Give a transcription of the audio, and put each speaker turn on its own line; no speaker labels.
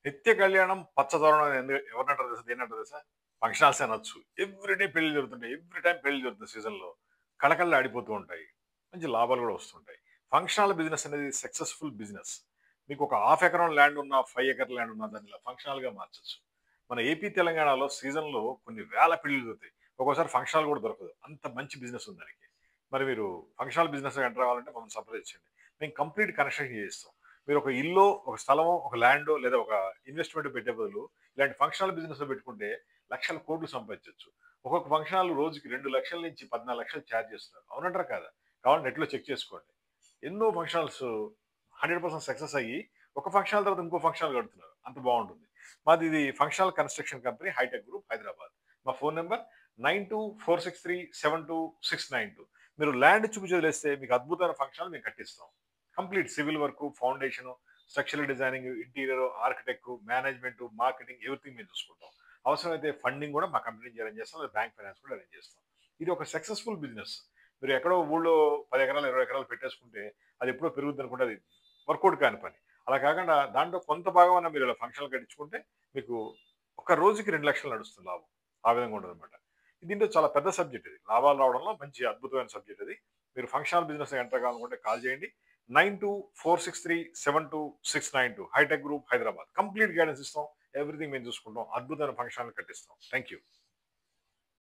నిత్య కళ్యాణం పచ్చదనం ఎవరినంటారు తెలుసా? దేన్నంటారు తెలుసా? ఫంక్షన్ హాల్స్ అనొచ్చు. ఎవ్రీడే పెళ్లిళ్ళు జరుగుతుంటాయి. ఎవ్రీ టైమ్ పెళ్లి జరుగుతుంది సీజన్‌లో. కళకళలు ఆడిపోతూ ఉంటాయి. మంచి లాభాలు గూడా వస్తుంటాయి. ఫంక్షన్ హాల్ బిజినెస్ అనేది సక్సెస్‌ఫుల్ బిజినెస్. మీకు ఒక హాఫ్ ఎకరం ల్యాండ్ ఉన్నా, 5 ఎకర్ ల్యాండ్ ఉన్నా దాన్ని ఇలా ఫంక్షన్ హాల్‌గా మార్చొచ్చు. మన ఏపీ, తెలంగాణలో సీజన్‌లో కొన్ని వేల పెళ్లిళ్ళు జరుగుతాయి. ఒక్కోసారి ఫంక్షన్ హాల్ గూడా దొరకదు. అంత మంచి బిజినెస్ ఉంది దానికి. మరి మీరు ఫంక్షన్ హాల్ బిజినెస్‌లో ఎంటర్ అవ్వాలంటే మమ్మల్ని సంప్రదించండి. మేము కంప్లీట్ కన్‌స్ట్రక్షన్ చేయిస్తాం. మీరు ఒక ఇల్లో, ఒక స్థలమో, ఒక ల్యాండో లేదా ఒక ఇన్వెస్ట్‌మెంట్ పెట్టే బదులు ఇలాంటి ఫంక్షన్ హాల్ బిజినెస్‌లో పెట్టుకుంటే లక్షల కోట్లు సంపాదించొచ్చు. ఒక్కొక్క ఫంక్షన్ హాల్ రోజుకి 2,00,000 నుంచి 14,00,000 చార్జ్ చేస్తున్నారు. అవునంటారా కాదా? కావాలంటే నెట్‌లో చెక్ చేసుకోండి. ఎన్నో ఫంక్షన్ హాల్స్ 100% సక్సెస్ అయ్యి ఒక ఫంక్షన్ హాల్ తర్వాత ఇంకో ఫంక్షన్ హాల్ కడుతున్నారు. అంత బావుంటుంది. మాది ఇది function hall construction company hitech group Hyderabad. మా ఫోన్ నంబర్ 9246372692. మీరు ల్యాండ్ చూపించి వదిలేస్తే మీకు అద్భుతమైన ఫంక్షన్ హాల్ మేము కట్టిస్తాం. Complete civil work, foundation, structural designing, interior, architect, management, marketing everything మేము చూసుకుంటాం. అవసరమైతే ఫండింగ్ కూడా మా కంపెనీ నుంచి అరేంజ్ చేస్తాం. లేదా బ్యాంక్ ఫైనాన్స్ కూడా అరేంజ్ చేస్తాం. ఇది ఒక సక్సెస్‌ఫుల్ బిజినెస్. మీరు ఎక్కడో ఊళ్ళో 10 ఎకరాలు, 20 ఎకరాలు పెట్టేసుకుంటే అది ఎప్పుడో పెరుగుద్ది అనుకుంటే అది వర్కౌట్ కాని పని. అలా కాకుండా దాంట్లో కొంత భాగం అన్నా మీరు ఇలా ఫంక్షన్‌లు కట్టించుకుంటే మీకు ఒక రోజుకి 2,00,000 నడుస్తుంది లాభం. ఆ విధంగా ఉంటదన్నమాట. దీంట్లో చాలా పెద్ద సబ్జెక్ట్ ఇది. లాభాలు రావడంలో మంచి అద్భుతమైన సబ్జెక్ట్ ఇది. మీరు ఫంక్షన్ హాల్ బిజినెస్ ఎంటర్ కావాలనుకుంటే కాల్ చేయండి. 9246372692 hitech group Hyderabad. Complete guidance ఇస్తాం. ఎవ్రీథింగ్ మేము చూసుకుంటాం. అద్భుతమైన ఫంక్షన్ హాల్ కట్టిస్తాం. Thank you.